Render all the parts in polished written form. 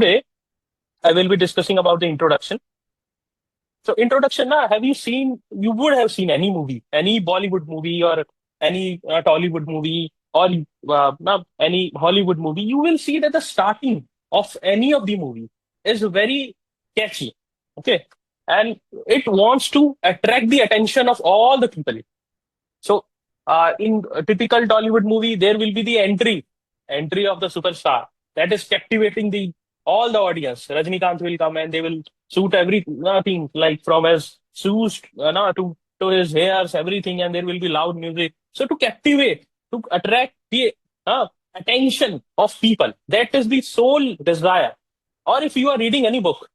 Today, I will be discussing about the introduction. So, introduction, have you seen, you would have seen any movie, any Bollywood movie or any Tollywood movie or any Hollywood movie, you will see that the starting of any of the movie is very catchy. Okay. And it wants to attract the attention of all the people. So, in a typical Tollywood movie, there will be the entry of the superstar that is captivating the all the audience. Rajnikant will come and they will shoot everything like from his shoes no, to his hairs, everything, and there will be loud music. So to captivate, to attract the attention of people, that is the sole desire. Or if you are reading any book,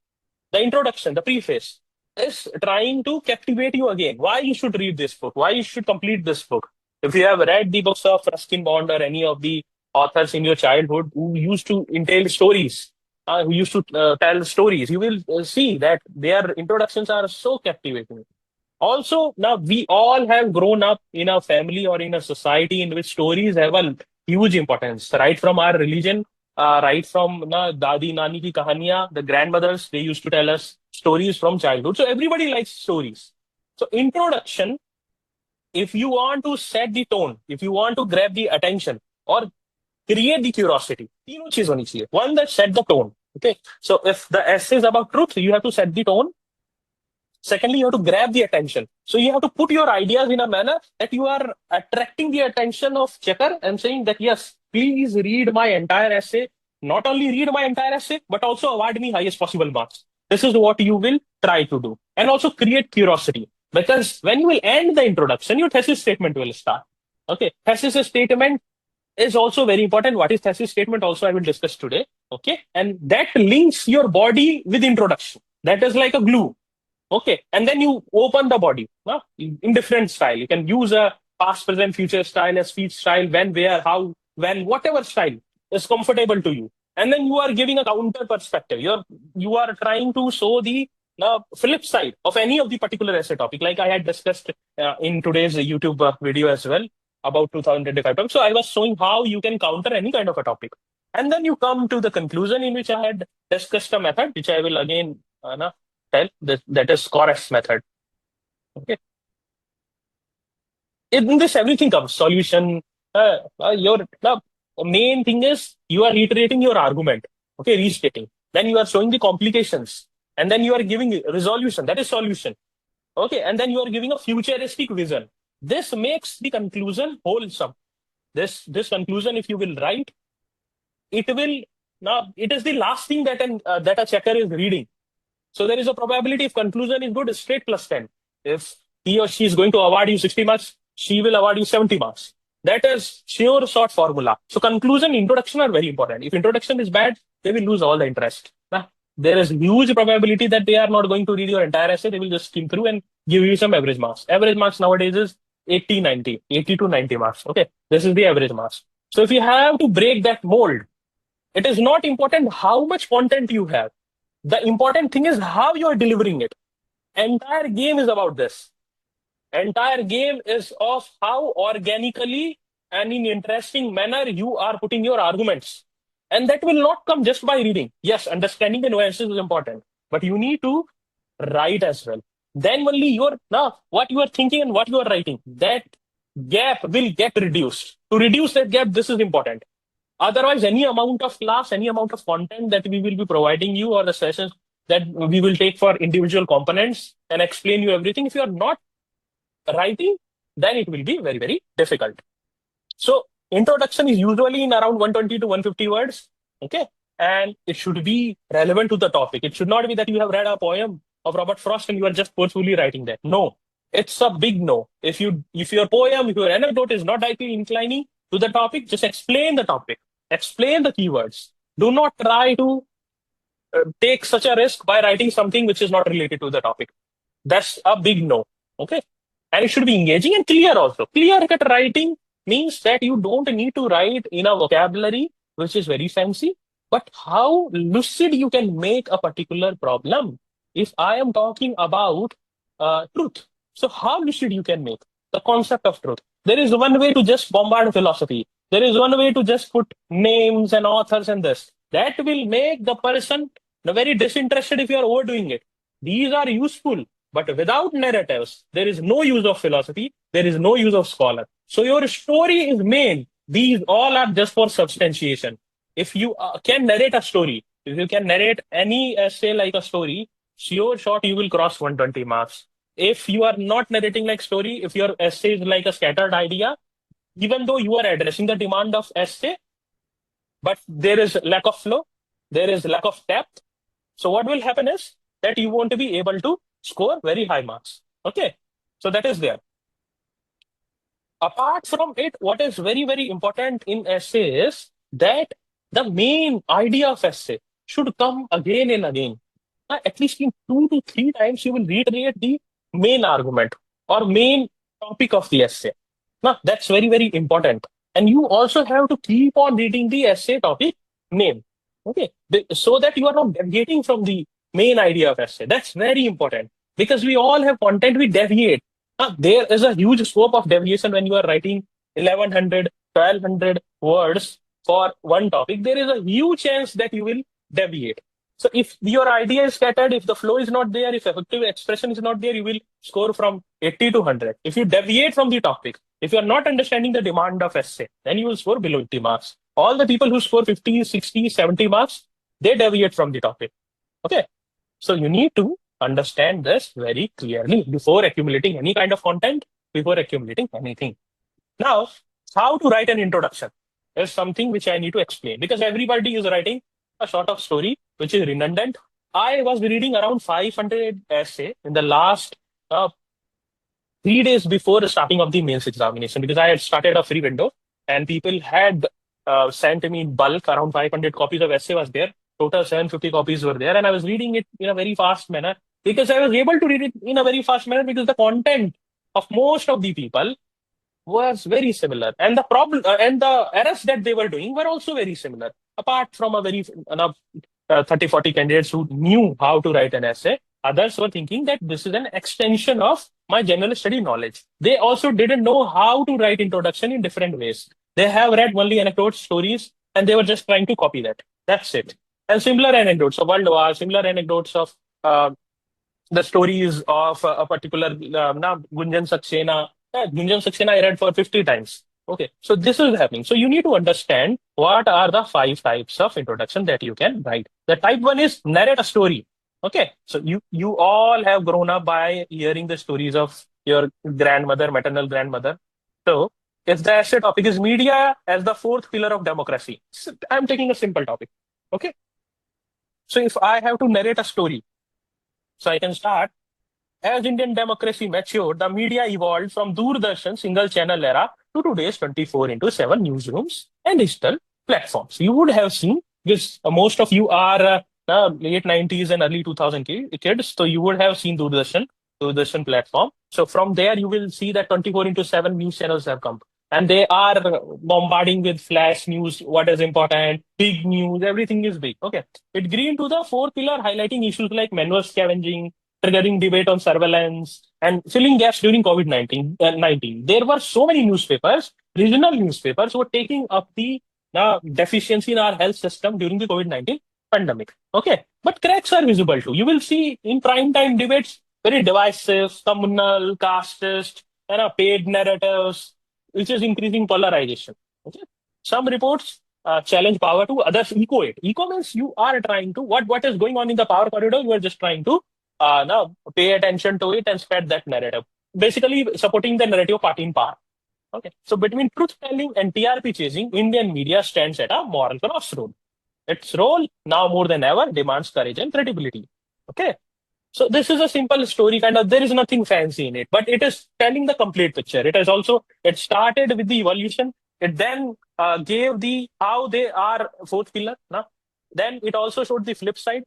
the introduction, the preface, is trying to captivate you again. Why you should read this book? Why you should complete this book? If you have read the books of Ruskin Bond or any of the authors in your childhood who used to entail stories, who used to tell stories, you will see that their introductions are so captivating. Also, now we all have grown up in a family or in a society in which stories have a huge importance, right from our religion, right from dadi, nani ki kahaniya, the grandmothers, they used to tell us stories from childhood. So everybody likes stories. So introduction, if you want to set the tone, if you want to grab the attention or create the curiosity, तीनों चीज होनी चाहिए. One that set the tone. Okay. So if the essay is about truth, you have to set the tone. Secondly, you have to grab the attention. So you have to put your ideas in a manner that you are attracting the attention of checker and saying that, yes, please read my entire essay. Not only read my entire essay, but also award me highest possible marks. This is what you will try to do. And also create curiosity. Because when you will end the introduction, your thesis statement will start. Okay. Thesis statement is also very important. What is thesis statement also I will discuss today. Okay. And that links your body with introduction. That is like a glue. Okay, and then you open the body in different style. You can use a past, present, future style, a speech style, when, where, how, when, whatever style is comfortable to you. And then you are giving a counter perspective. You are trying to show the flip side of any of the particular essay topic, like I had discussed in today's YouTube video as well about 2025 topic. So I was showing how you can counter any kind of a topic. And then you come to the conclusion in which I had discussed a method, which I will again tell that is chorus method. Okay. In this, everything comes solution. Your main thing is you are reiterating your argument. Okay, restating. Then you are showing the complications, and then you are giving resolution. That is solution. Okay, and then you are giving a futuristic vision. This makes the conclusion wholesome. This conclusion, if you will write, it will now. It is the last thing that that a checker is reading. So there is a probability if conclusion is good, straight plus 10. If he or she is going to award you 60 marks, she will award you 70 marks. That is sure short formula. So conclusion, introduction are very important. If introduction is bad, they will lose all the interest. There is huge probability that they are not going to read your entire essay. They will just skim through and give you some average marks. Average marks nowadays is 80, 90, 80 to 90 marks. Okay. This is the average marks. So if you have to break that mold, it is not important how much content you have. The important thing is how you are delivering it. Entire game is about this. Entire game is of how organically and in interesting manner you are putting your arguments. And that will not come just by reading. Yes, understanding the nuances is important, but you need to write as well. Then only what you are thinking and what you are writing, that gap will get reduced. To reduce that gap, this is important. Otherwise, any amount of class, any amount of content that we will be providing you or the sessions that we will take for individual components and explain you everything, if you are not writing, then it will be very, very difficult. So introduction is usually in around 120 to 150 words. Okay. And it should be relevant to the topic. It should not be that you have read a poem of Robert Frost and you are just forcefully writing that. No, it's a big no. If your poem, if your anecdote is not directly inclining to the topic, just explain the topic, explain the keywords. Do not try to take such a risk by writing something which is not related to the topic. That's a big no. Okay. And it should be engaging and clear also. Clear cut writing means that you don't need to write in a vocabulary which is very fancy, but how lucid you can make a particular problem. If I am talking about truth, so how lucid you can make the concept of truth. There is one way to just bombard philosophy. There is one way to just put names and authors and this. That will make the person very disinterested if you are overdoing it. These are useful, but without narratives, there is no use of philosophy, there is no use of scholar. So your story is main. These all are just for substantiation. If you can narrate a story, if you can narrate any essay like a story, sure shot you will cross 120 marks. If you are not narrating like story, if your essay is like a scattered idea, even though you are addressing the demand of essay, but there is lack of flow, there is lack of depth. So what will happen is that you won't be able to score very high marks. Okay. So that is there. Apart from it, what is very, very important in essay is that the main idea of essay should come again and again. At least in 2 to 3 times, you will reiterate the main argument or main topic of the essay. Now, that's very, very important. And you also have to keep on reading the essay topic name. Okay. So that you are not deviating from the main idea of essay. That's very important because we all have content we deviate. There is a huge scope of deviation when you are writing 1100, 1200 words for one topic. There is a huge chance that you will deviate. So if your idea is scattered, if the flow is not there, if effective expression is not there, you will score from 80 to 100. If you deviate from the topic, if you are not understanding the demand of essay, then you will score below 80 marks. All the people who score 50, 60, 70 marks, they deviate from the topic. Okay. So you need to understand this very clearly before accumulating any kind of content, before accumulating anything. Now, how to write an introduction is something which I need to explain because everybody is writing a sort of story which is redundant. I was reading around 500 essay in the last 3 days before the starting of the mains examination because I had started a free window and people had sent me in bulk around 500 copies of essay was there. Total 750 copies were there, and I was reading it in a very fast manner because I was able to read it in a very fast manner because the content of most of the people was very similar, and the problem and the errors that they were doing were also very similar. Apart from a very 30, 40 candidates who knew how to write an essay, others were thinking that this is an extension of my general study knowledge. They also didn't know how to write introduction in different ways. They have read only anecdotes, stories, and they were just trying to copy that. That's it. And similar anecdotes of World War, similar anecdotes of the stories of a particular Gunjan Saxena. Gunjan Saxena I read for 50 times. Okay, so this is happening. So you need to understand what are the 5 types of introduction that you can write. The type one is narrate a story. Okay, so you all have grown up by hearing the stories of your grandmother, maternal grandmother. So if the essay topic is media as the fourth pillar of democracy, so I'm taking a simple topic. Okay, so if I have to narrate a story, so I can start. As Indian democracy matured, the media evolved from Doordarshan single channel era to today's 24 into 7 newsrooms and digital platforms. You would have seen, because most of you are late 90s and early 2000 kids, so you would have seen Doordarshan platform. So from there, you will see that 24 into 7 news channels have come. And they are bombarding with flash news, what is important, big news, everything is big. Okay. It grew into the fourth pillar, highlighting issues like manual scavenging, triggering debate on surveillance, and filling gaps during COVID-19. 19. There were so many newspapers, regional newspapers, who were taking up the deficiency in our health system during the COVID-19 pandemic. Okay. But cracks are visible too. You will see in prime time debates, very divisive, communal, casteist, and paid narratives, which is increasing polarization. Okay. Some reports challenge power to others echo it. Echo means you are trying to, what is going on in the power corridor, you are just trying to now pay attention to it and spread that narrative. Basically supporting the narrative party in power. Okay. So between truth telling and TRP chasing, Indian media stands at a moral crossroad. Its role now more than ever demands courage and credibility. Okay. So this is a simple story, kind of. There is nothing fancy in it, but it is telling the complete picture. It is also, it started with the evolution. It then gave the how they are fourth pillar. Now, then it also showed the flip side,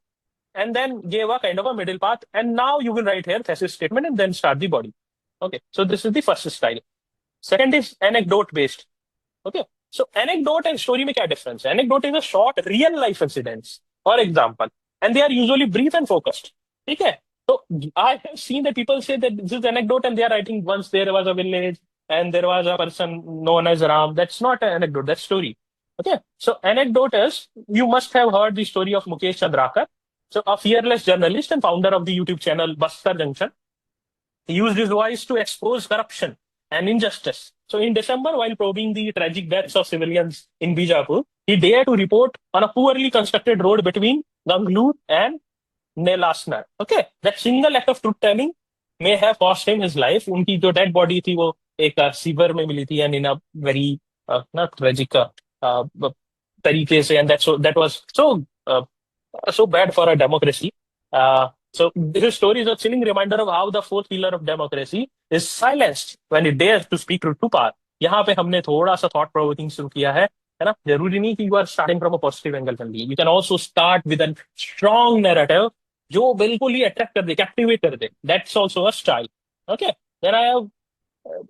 and then gave a kind of a middle path. And now you will write here thesis statement and then start the body. Okay, so this is the first style. Second is anecdote based. Okay, so anecdote and story make a difference. Anecdote is a short real life incidents or example, and they are usually brief and focused. Okay, so I have seen that people say that this is anecdote and they are writing once there was a village and there was a person known as Ram. That's not an anecdote, that's story. Okay, so anecdote is you must have heard the story of Mukesh Chandrakar. So a fearless journalist and founder of the YouTube channel Bastar Junction. He used his voice to expose corruption and injustice. So in December, while probing the tragic deaths of civilians in Bijapur, he dared to report on a poorly constructed road between Ganglur and Nelasnar. Okay, that single act of truth telling may have cost him his life. उनकी जो dead body थी वो एक sewer में मिली थी and in a very not tragic तरीके से, and that was so bad for a democracy. So this story is a chilling reminder of how the fourth pillar of democracy is silenced when it dares to speak to power. यहाँ पे हमने थोड़ा सा thought provoking शुरू किया है ना? जरूरी नहीं कि you are starting from a positive angle only, you can also start with an strong narrative जो बिल्कुल ही अट्रैक्ट कर दे, कैप्टिवेट कर दे. That's also a style. Okay, then I have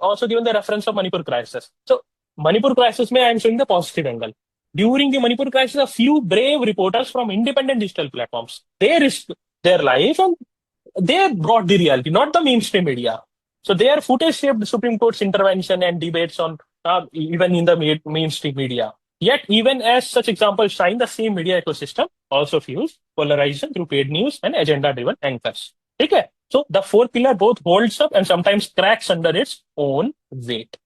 also given the reference of Manipur crisis. So Manipur crisis में I am showing the positive angle. During the Manipur crisis, a few brave reporters from independent digital platforms, they risked their life and they brought the reality, not the mainstream media. So their footage shaped the Supreme Court's intervention and debates on even in the mainstream media. Yet, even as such examples shine, the same media ecosystem also fuels polarization through paid news and agenda-driven anchors. Okay? So the fourth pillar both holds up and sometimes cracks under its own weight.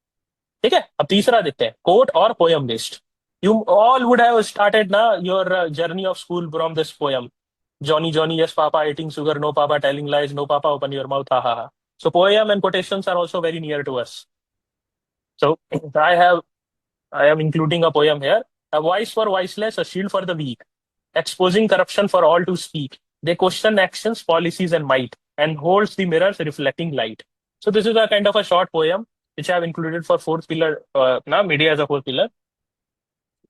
ठीक है, अब तीसरा देखते हैं, coat और poem based. You all would have started your journey of school from this poem. Johnny, Johnny, yes, Papa, eating sugar, no, Papa, telling lies, no, Papa, open your mouth, ha, ha, ha. So poem and quotations are also very near to us. So I am including a poem here. A voice for voiceless, a shield for the weak, exposing corruption for all to speak. They question actions, policies, and might, and holds the mirrors reflecting light. So this is a kind of a short poem which I have included for fourth pillar, media as a fourth pillar.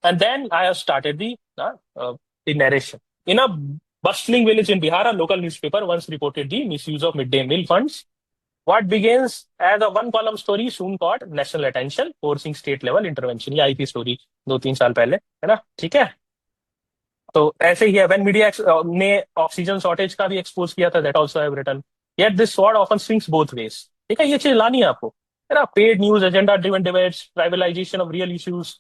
And then I have started the narration. In a bustling village in Bihar, a local newspaper once reported the misuse of midday meal funds. What begins as a one-column story soon caught national attention, forcing state-level intervention. ये आई थी story 2-3 साल पहले, है ना? ठीक है. तो ऐसे ही है, when media ने ऑक्सीजन शॉर्टेज का भी एक्सपोज किया था, that also I have written. Yet this sword often swings both ways. ठीक है, ये चीज लानी है आपको, है ना? Paid news, agenda driven debates, tribalisation of real issues.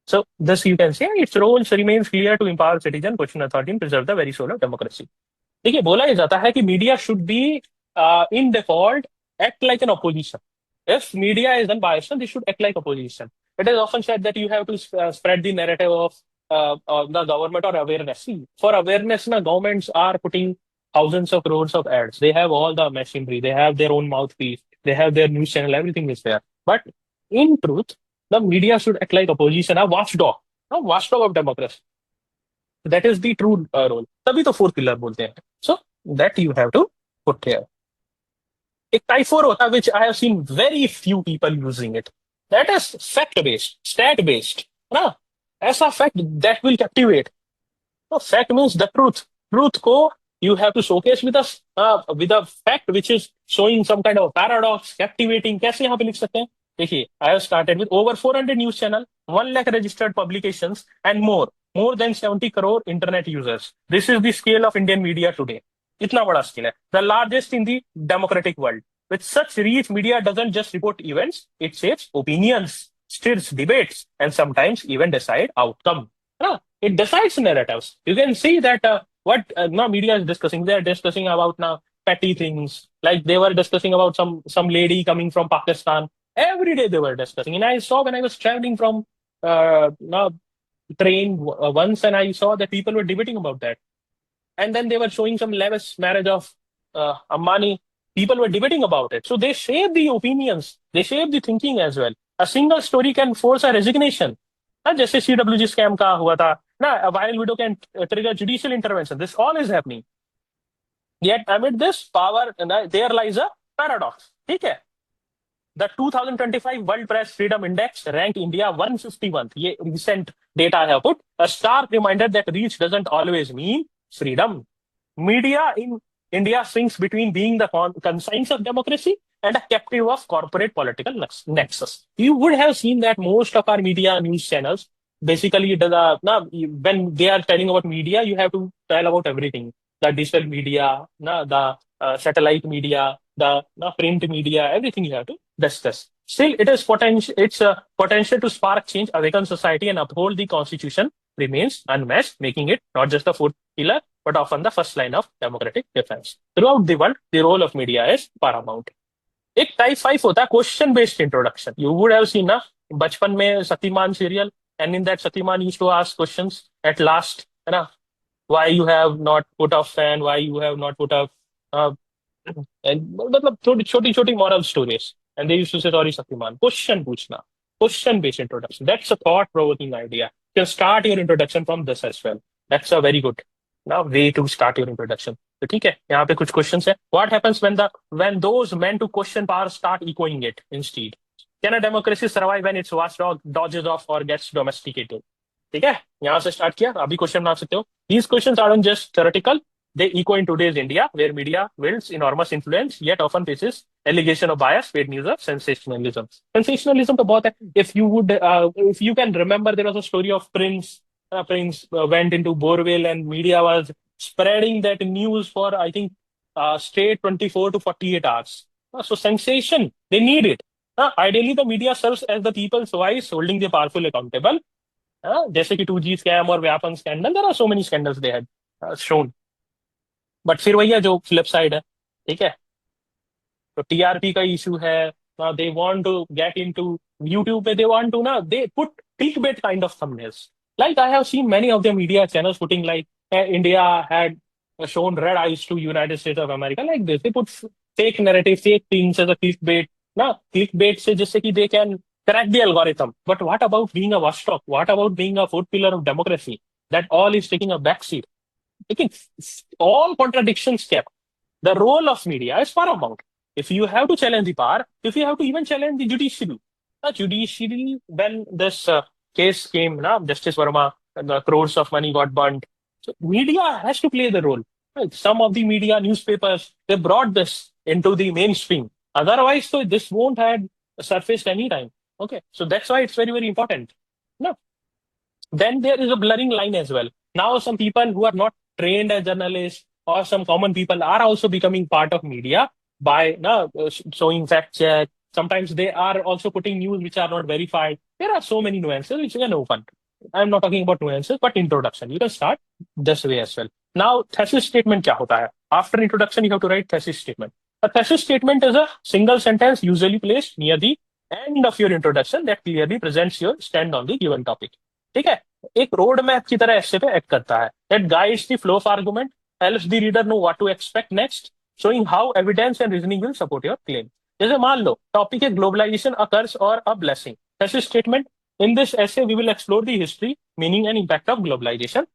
So this you can say its role remains clear to empower citizen, question authority, and preserve the very soul of democracy. देखिए, बोला ही जाता है कि media should be in default act like an opposition. If media is unbiased, they should act like opposition. It is often said that you have to spread the narrative of the government or awareness. See, for awareness, governments are putting thousands of crores of ads. They have all the machinery. They have their own mouthpiece. They have their news channel. Everything is there. But in truth, the media should act like opposition, a watchdog of democracy. That is the true role. तभी तो fourth pillar बोलते हैं. So that you have to put here. एक type 4 होता है which I have seen very few people using it. That is fact based, stat based. ना, ऐसा fact that will captivate. So fact means the truth. Truth को you have to showcase with a fact which is showing some kind of paradox, captivating. कैसे यहाँ पे लिख सकते हैं? देखिए, I have started with over 400 news channel, 1 lakh registered publications, and more than 70 crore internet users. This is the scale of Indian media today. इतना बड़ा scale है. The largest in the democratic world. With such reach, media doesn't just report events; it shapes opinions, stirs debates, and sometimes even decide outcome. No, it decides narratives. You can see that what now media is discussing. They are discussing about now petty things, like they were discussing about some lady coming from Pakistan. Every day they were discussing, and I saw when I was traveling from now train once, and I saw that people were debating about that. And then they were showing some lavish marriage of Ambani. People were debating about it. So they shape the opinions, they shape the thinking as well. A single story can force a resignation. ना जैसे CWG scam का हुआ था ना, a viral video can trigger judicial intervention. This all is happening. Yet amid this power, there lies a paradox. ठीक है? The 2025 World Press Freedom Index ranked India 151th. ये recent data I have put. A stark reminder that reach doesn't always mean freedom. Media in India swings between being the conscience of democracy and a captive of corporate political nexus. You would have seen that most of our media news channels basically when they are telling about media, you have to tell about everything. The digital media, the satellite media, the print media, everything you have to discuss. Still, it is potential. Its potential to spark change, awaken society, and uphold the constitution remains unmatched, making it not just the fourth pillar, but often the first line of democratic defense. Throughout the world, the role of media is paramount. एक type 5 होता है question based introduction. You would have seen ना बचपन में Shaktiman serial, and in that Shaktiman used to ask questions at last, है ना, why you have not put off fan, why you have not put off, मतलब छोटी छोटी छोटी moral stories, and they used to say sorry Shaktiman. Question पूछना, question based introduction, that's a thought provoking idea. You can start your introduction from this as well. That's a very good now way to start your introduction. तो ठीक है, यहाँ पे कुछ questions है. What happens when those meant to question power start echoing it instead? Can a democracy survive when its watchdog dodges off or gets domesticated? ठीक है, यहाँ से स्टार्ट किया, अभी क्वेश्चन बना सकते हो. These questions aren't just theoretical. They echo in today's India, where media wields enormous influence, yet often faces allegation of bias, fake news, or sensationalism. Sensationalism तो बहुत है. If you can remember, there was a story of Prince. Prince went into Borewell, and media was spreading that news for, I think, straight 24 to 48 hours. So sensation, they need it. Ideally, the media serves as the people's voice, holding the powerful accountable. जैसे कि 2G scam और व्यापन scandal, there are so many scandals they had shown. But फिर वही है जो flip side है. ठीक है, तो टीआरपी का इशू है. They want to get into YouTube पे, दे वांट टू ना, they put clickbait kind of thumbnails. Like I have seen many of the media channels putting like India had shown red eyes to United States of America, like this. They put fake narrative, fake things as a clickbait. ना clickbait से जिससे कि they can crack the algorithm. But what about being a watchdog? What about being a fourth pillar of democracy? That all is taking a backseat. Taking all contradictions kept. The role of media is paramount. If you have to challenge the power, if you have to even challenge the judiciary, when this case came, Justice Verma, the crores of money got burnt. So media has to play the role. Right? Some of the media, newspapers, they brought this into the mainstream. Otherwise, so this won't have surfaced anytime. Okay, so that's why it's very, very important. No. Then there is a blurring line as well. Now, some people who are not trained as journalists or some common people are also becoming part of media by showing fact check. Sometimes they are also putting news which are not verified. There are so many nuances which you can open. I'm not talking about nuances, but introduction. You can start this way as well. Now, thesis statement क्या होता है? After introduction, you have to write thesis statement. A thesis statement is a single sentence usually placed near the end of your introduction that clearly presents your stand on the given topic. ठीक है, एक road map की तरह ऐसे पे act करता है. That guides the flow of argument, helps the reader know what to expect next, showing how evidence and reasoning will support your claim. जैसे मान लो टॉपिक है ग्लोबलाइजेशन, अ कर्स और a blessing. thesis statement: in this essay we will explore the history, meaning and impact of globalization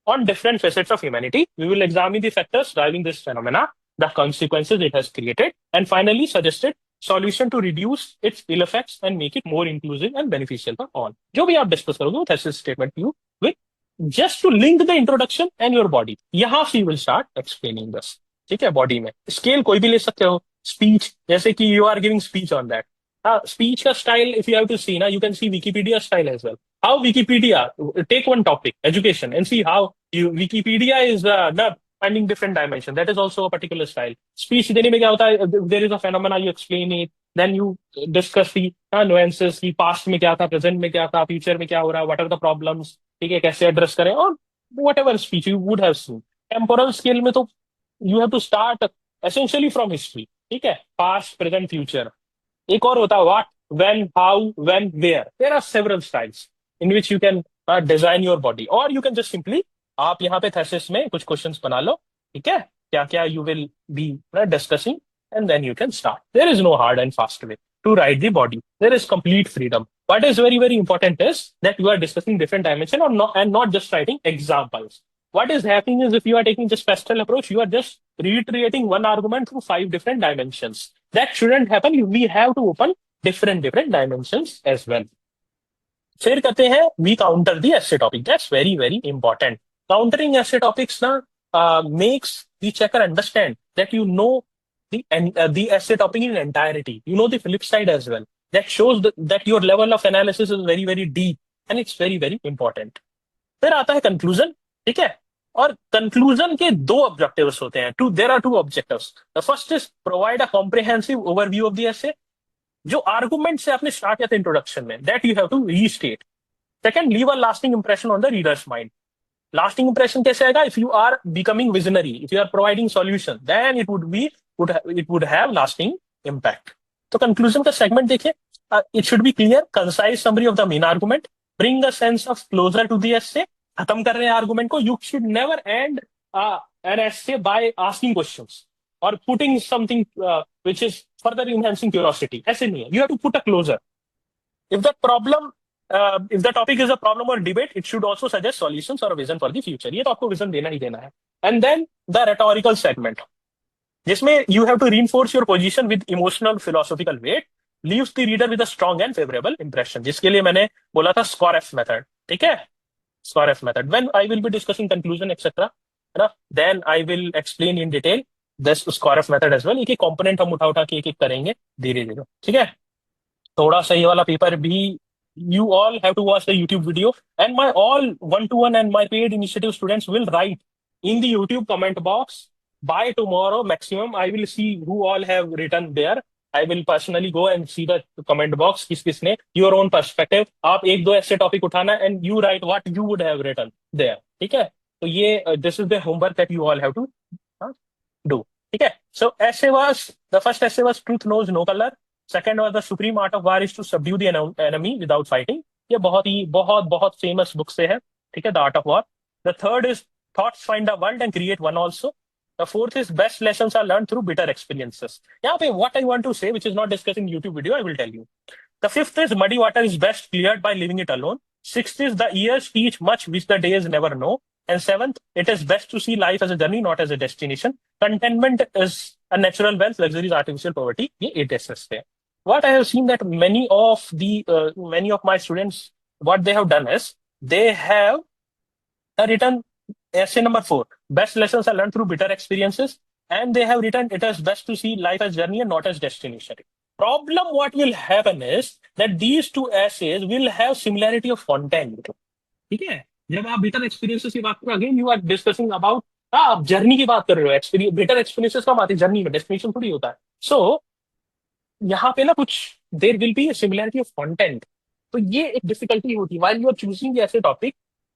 on different facets of humanity. We will examine the factors driving this phenomena, the consequences it has created, and finally suggested solution to reduce its ill effects and make it more inclusive and beneficial for all. जो भी आप discuss करोगे वो thesis statement you with just to link the introduction and your body. यहाँ से you will start explaining this. ठीक है, body में स्केल कोई भी ले सकते हो. स्पीच, जैसे कि you are giving speech on that. Speech का style if you have to see ना, you can see Wikipedia style as well. How Wikipedia, take one topic education and see how Wikipedia is not finding different dimension. That is also a particular style. Speech देने में क्या होता है, there is a phenomena, you explain it, then you discuss the nuances कि past में क्या था, present में क्या था, future में क्या हो रहा है, what are the problems, ठीक है, कैसे address करें, और whatever speech you would have seen. Temporal scale में तो you have to start essentially from history. ठीक है, past, present, future. एक और होता है what, when, how, when, where. There are several styles in which you can design your body, or you can just simply आप यहाँ पे thesis में कुछ क्वेश्चंस बना लो. ठीक है, क्या क्या you will be discussing, and then you can start. There is no hard and fast way to write the body. There is complete freedom. What is very, very important is that you are discussing different dimensions, or not, and not just writing examples. What is happening is if you are taking just pastoral approach, you are just reiterating one argument through 5 different dimensions. That shouldn't happen. We have to open different dimensions as well. फिर कहते हैं we counter the essay topic. That's very, very important. Countering essay topics makes the checker understand that you know the essay topic in entirety. You know the flip side as well. That shows that your level of analysis is very, very deep, and it's very, very important. फिर आता है conclusion. ठीक है, और conclusion के 2 objectives होते हैं. There are 2 objectives. The first is provide a comprehensive overview of the essay. जो आर्गुमेंट से आपने स्टार्ट किया था इंट्रोडक्शन में, that you have to restate. Second, leave a lasting impression on the reader's mind. lasting impression कैसे आएगा? If you are becoming visionary, if you are providing solution, then it would have lasting impact. तो conclusion का segment देखिए. It should be clear, concise summary of the main argument, bring a sense of closure to the essay. खत्म कर रहे हैं argument को. You should never end an essay by asking questions or putting something which is further enhancing curiosity. ऐसे नहीं है. You have to put a closure. If the topic is a problem or debate, it should also suggest solutions or a vision for the future. ये तो आपको vision देना ही देना है. And then the rhetorical segment, जिसमें you have to reinforce your position with emotional philosophical weight, leaves the reader with a strong and favorable impression. जिसके लिए मैंने बोला था score F method. ठीक है? Score F method. When I will be discussing conclusion, etc., है ना? Then I will explain in detail this score F method as well. एक एक component हम उठा के एक करेंगे धीरे धीरे. ठीक है? थोड़ा सा ये वाला पेपर भी, you all have to watch the YouTube video, and my all one-to-one and my paid initiative students will write in the YouTube comment box by tomorrow maximum. I will see who all have written there. I will personally go and see the comment box, किस किसने, your own perspective. आप एक दो ऐसे topic उठाना and you write what you would have written there. ठीक है? तो ये this is the homework that you all have to do. ठीक है? So essay was, the first essay was truth knows no color. Second was the supreme art of war is to subdue the enemy without fighting. ये बहुत famous book से है. ठीक है, the art of war. The third is thoughts find the world and create one also. The fourth is best lessons are learn through bitter experiences. यहाँ पे what I want to say which is not discuss in YouTube video, I will tell you. The fifth is muddy water is best cleared by living it alone. Sixth is the years teach much which the days never know. And seventh, it is best to see life as a journey, not as a destination. Contentment is a natural wealth, luxury is artificial poverty. ये 8 essays थे. What I have seen that many of my students, what they have done is they have written essay number 4, best lessons are learned through bitter experiences, and they have written it is best to see life as journey and not as destination. Problem what will happen is that these two essays will have similarity of content. ठीक है, जब आप bitter experiences की बात करो, again you are discussing about, आप journey की बात कर रहे हो. बिटर एक्सपीरियंसेस कब आती है? जर्नी में, डेस्टिनेशन थोड़ी होता है. सो यहाँ पे ना कुछ there will be similarity of content. तो ये एक डिफिकल्टी होती है व्हाइल यू आर चूजिंग ऐसे topic.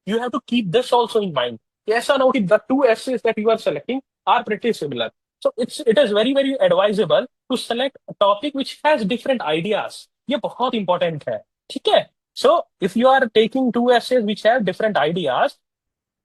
You have to keep this also in mind. ऐसा ना हो कि the two essays that you are selecting are pretty similar. So it is very very advisable to select topic which has different ideas. ये बहुत important है. ठीक है. So if you are taking two essays which have different ideas,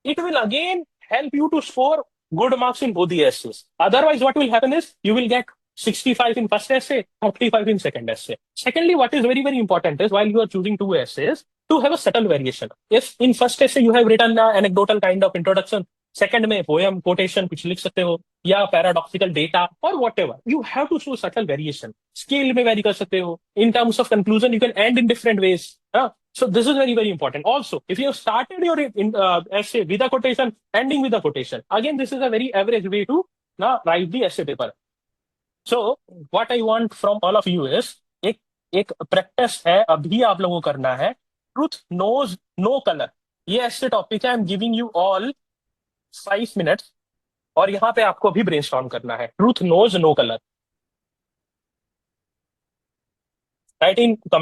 it will again help you to score good marks in both the essays. Otherwise, what will happen is you will get 65 in first essay, 35 in second essay. Secondly, what is very, very important is while you are choosing two essays, to have a subtle variation. If in first essay you have written an anecdotal kind of introduction, second में poem, quotation कुछ लिख सकते हो, या paradoxical data or whatever, you have to show subtle variation. Scale में vary कर सकते हो. In terms of conclusion, you can end in different ways. So this is very, very important. Also, if you have started your essay with a quotation, ending with a quotation, again, this is a very average way to write the essay paper. So what I want from all of you is एक practice है, अभी आप लोगों को करना है. Truth knows no colour, ये ऐसे टॉपिक है. I am giving you all 5 minutes और यहाँ पे आपको भी ब्रेनस्टॉर्म करना है. Truth knows no colour. Write in comment.